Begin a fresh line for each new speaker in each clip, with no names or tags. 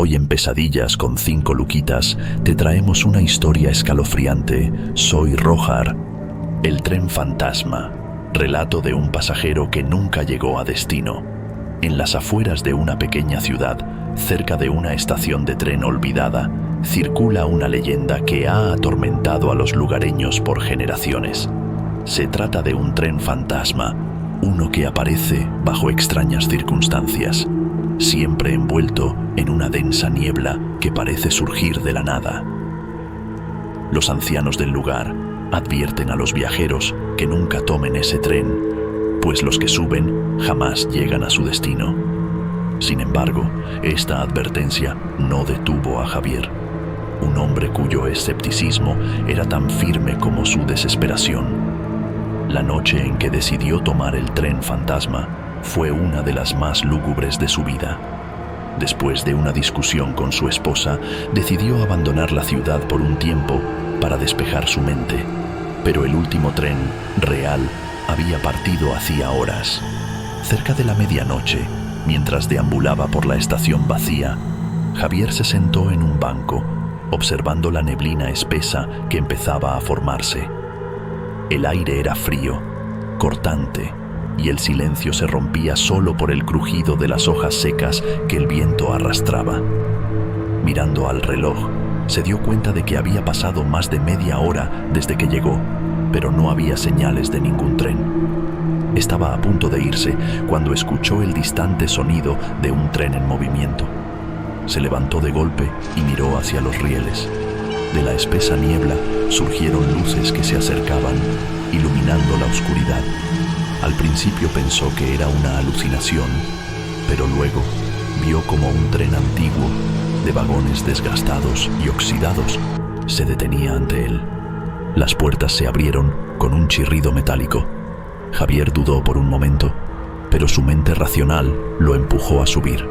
Hoy en Pesadillas con 5 luquitas te traemos una historia escalofriante. Soy Rojar, el tren fantasma, relato de un pasajero que nunca llegó a destino. En las afueras de una pequeña ciudad, cerca de una estación de tren olvidada, circula una leyenda que ha atormentado a los lugareños por generaciones. Se trata de un tren fantasma, uno que aparece bajo extrañas circunstancias, siempre envuelto en una densa niebla que parece surgir de la nada. Los ancianos del lugar advierten a los viajeros que nunca tomen ese tren, pues los que suben jamás llegan a su destino. Sin embargo, esta advertencia no detuvo a Javier, un hombre cuyo escepticismo era tan firme como su desesperación. La noche en que decidió tomar el tren fantasma fue una de las más lúgubres de su vida. Después de una discusión con su esposa, decidió abandonar la ciudad por un tiempo para despejar su mente, pero el último tren real había partido hacía horas. Cerca de la medianoche, mientras deambulaba por la estación vacía, Javier se sentó en un banco, observando la neblina espesa que empezaba a formarse. El aire era frío, cortante, y el silencio se rompía solo por el crujido de las hojas secas que el viento arrastraba. Mirando al reloj, se dio cuenta de que había pasado más de media hora desde que llegó, pero no había señales de ningún tren. Estaba a punto de irse cuando escuchó el distante sonido de un tren en movimiento. Se levantó de golpe y miró hacia los rieles. De la espesa niebla surgieron luces que se acercaban, iluminando la oscuridad. Al principio pensó que era una alucinación, pero luego vio como un tren antiguo, de vagones desgastados y oxidados, se detenía ante él. Las puertas se abrieron con un chirrido metálico. Javier dudó por un momento, pero su mente racional lo empujó a subir.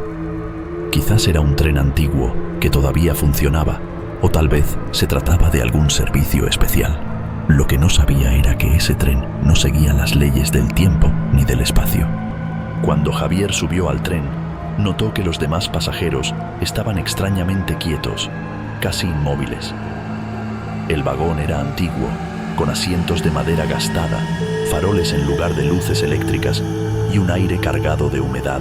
Quizás era un tren antiguo que todavía funcionaba, o tal vez se trataba de algún servicio especial. Lo que no sabía era que ese tren no seguía las leyes del tiempo ni del espacio. Cuando Javier subió al tren, notó que los demás pasajeros estaban extrañamente quietos, casi inmóviles. El vagón era antiguo, con asientos de madera gastada, faroles en lugar de luces eléctricas y un aire cargado de humedad.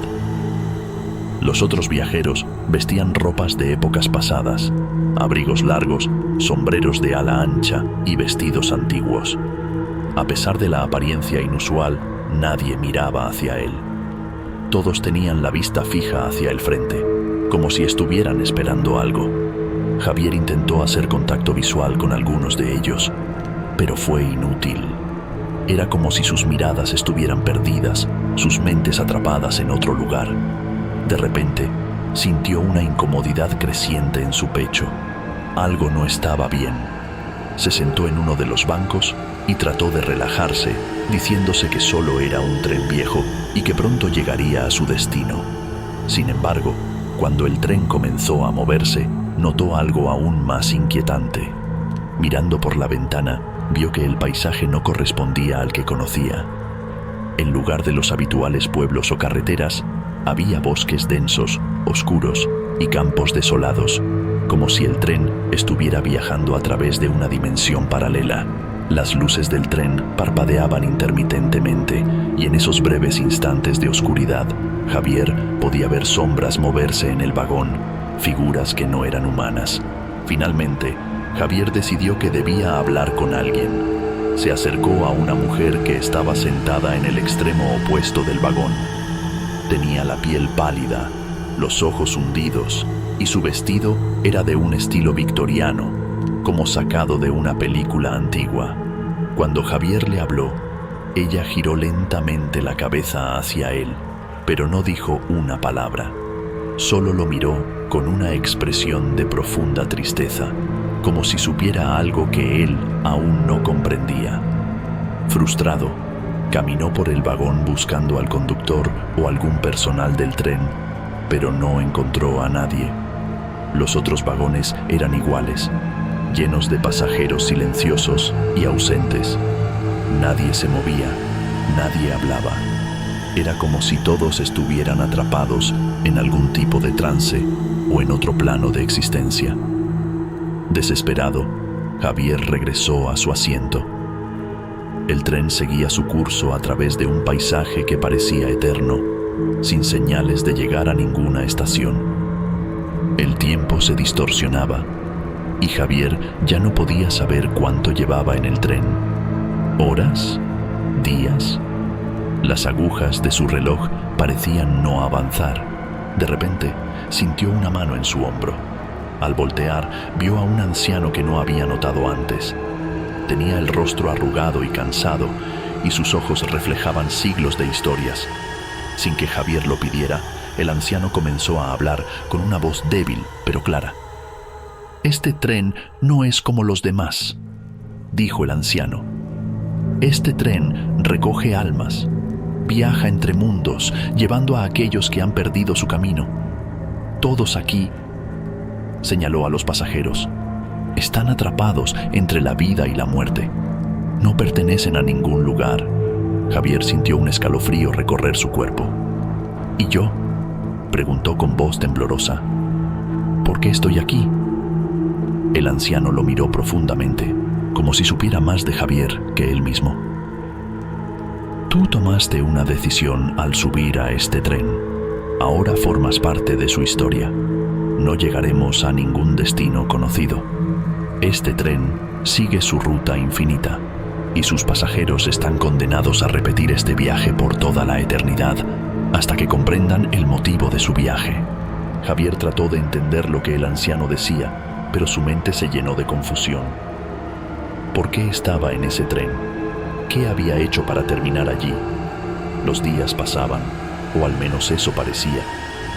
Los otros viajeros vestían ropas de épocas pasadas, abrigos largos, sombreros de ala ancha y vestidos antiguos. A pesar de la apariencia inusual, nadie miraba hacia él. Todos tenían la vista fija hacia el frente, como si estuvieran esperando algo. Javier intentó hacer contacto visual con algunos de ellos, pero fue inútil. Era como si sus miradas estuvieran perdidas, sus mentes atrapadas en otro lugar. De repente, sintió una incomodidad creciente en su pecho. Algo no estaba bien. Se sentó en uno de los bancos y trató de relajarse, diciéndose que solo era un tren viejo y que pronto llegaría a su destino. Sin embargo, cuando el tren comenzó a moverse, notó algo aún más inquietante. Mirando por la ventana, vio que el paisaje no correspondía al que conocía. En lugar de los habituales pueblos o carreteras, había bosques densos, oscuros y campos desolados, como si el tren estuviera viajando a través de una dimensión paralela. Las luces del tren parpadeaban intermitentemente y en esos breves instantes de oscuridad, Javier podía ver sombras moverse en el vagón, figuras que no eran humanas. Finalmente, Javier decidió que debía hablar con alguien. Se acercó a una mujer que estaba sentada en el extremo opuesto del vagón. Tenía la piel pálida, los ojos hundidos, y su vestido era de un estilo victoriano, como sacado de una película antigua. Cuando Javier le habló, ella giró lentamente la cabeza hacia él, pero no dijo una palabra. Solo lo miró con una expresión de profunda tristeza, como si supiera algo que él aún no comprendía. Frustrado, caminó por el vagón buscando al conductor o algún personal del tren, pero no encontró a nadie. Los otros vagones eran iguales, llenos de pasajeros silenciosos y ausentes. Nadie se movía, nadie hablaba. Era como si todos estuvieran atrapados en algún tipo de trance, o en otro plano de existencia. Desesperado, Javier regresó a su asiento. El tren seguía su curso a través de un paisaje que parecía eterno, sin señales de llegar a ninguna estación. El tiempo se distorsionaba y Javier ya no podía saber cuánto llevaba en el tren. ¿Horas? ¿Días? Las agujas de su reloj parecían no avanzar. De repente, sintió una mano en su hombro. Al voltear, vio a un anciano que no había notado antes. Tenía el rostro arrugado y cansado, y sus ojos reflejaban siglos de historias. Sin que Javier lo pidiera, el anciano comenzó a hablar con una voz débil pero clara. «Este tren no es como los demás», dijo el anciano. «Este tren recoge almas, viaja entre mundos, llevando a aquellos que han perdido su camino. Todos aquí», señaló a los pasajeros, «están atrapados entre la vida y la muerte. No pertenecen a ningún lugar». Javier sintió un escalofrío recorrer su cuerpo. «¿Y yo?», preguntó con voz temblorosa. «¿Por qué estoy aquí?». El anciano lo miró profundamente, como si supiera más de Javier que él mismo. «Tú tomaste una decisión al subir a este tren. Ahora formas parte de su historia. No llegaremos a ningún destino conocido. Este tren sigue su ruta infinita, y sus pasajeros están condenados a repetir este viaje por toda la eternidad, hasta que comprendan el motivo de su viaje». Javier trató de entender lo que el anciano decía, pero su mente se llenó de confusión. ¿Por qué estaba en ese tren? ¿Qué había hecho para terminar allí? Los días pasaban, o al menos eso parecía,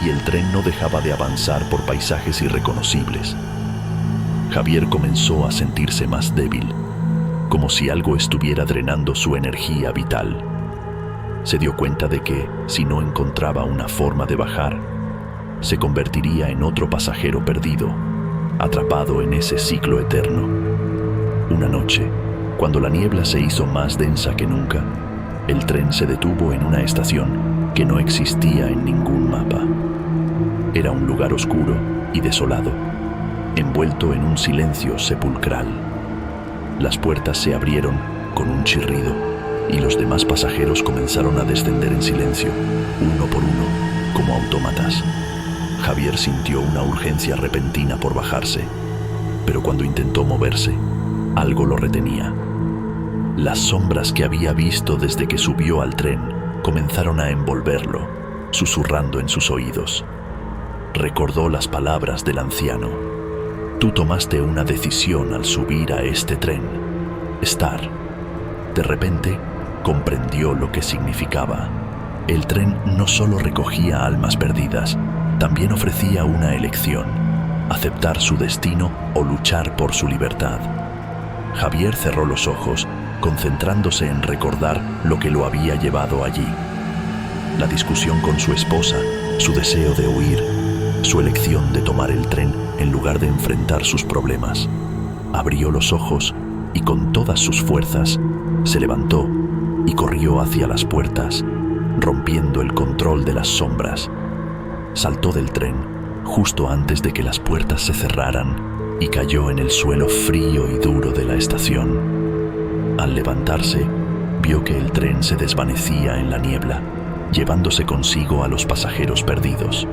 y el tren no dejaba de avanzar por paisajes irreconocibles. Javier comenzó a sentirse más débil, como si algo estuviera drenando su energía vital. Se dio cuenta de que, si no encontraba una forma de bajar, se convertiría en otro pasajero perdido, atrapado en ese ciclo eterno. Una noche, cuando la niebla se hizo más densa que nunca, el tren se detuvo en una estación que no existía en ningún mapa. Era un lugar oscuro y desolado, envuelto en un silencio sepulcral. Las puertas se abrieron con un chirrido y los demás pasajeros comenzaron a descender en silencio, uno por uno, como autómatas. Javier sintió una urgencia repentina por bajarse, pero cuando intentó moverse, algo lo retenía. Las sombras que había visto desde que subió al tren comenzaron a envolverlo, susurrando en sus oídos. Recordó las palabras del anciano. «Tú tomaste una decisión al subir a este tren. Estar». De repente, comprendió lo que significaba. El tren no solo recogía almas perdidas, también ofrecía una elección: aceptar su destino o luchar por su libertad. Javier cerró los ojos, concentrándose en recordar lo que lo había llevado allí. La discusión con su esposa, su deseo de huir, su elección de tomar el tren en lugar de enfrentar sus problemas. Abrió los ojos y con todas sus fuerzas se levantó y corrió hacia las puertas, rompiendo el control de las sombras. Saltó del tren justo antes de que las puertas se cerraran y cayó en el suelo frío y duro de la estación. Al levantarse, vio que el tren se desvanecía en la niebla, llevándose consigo a los pasajeros perdidos.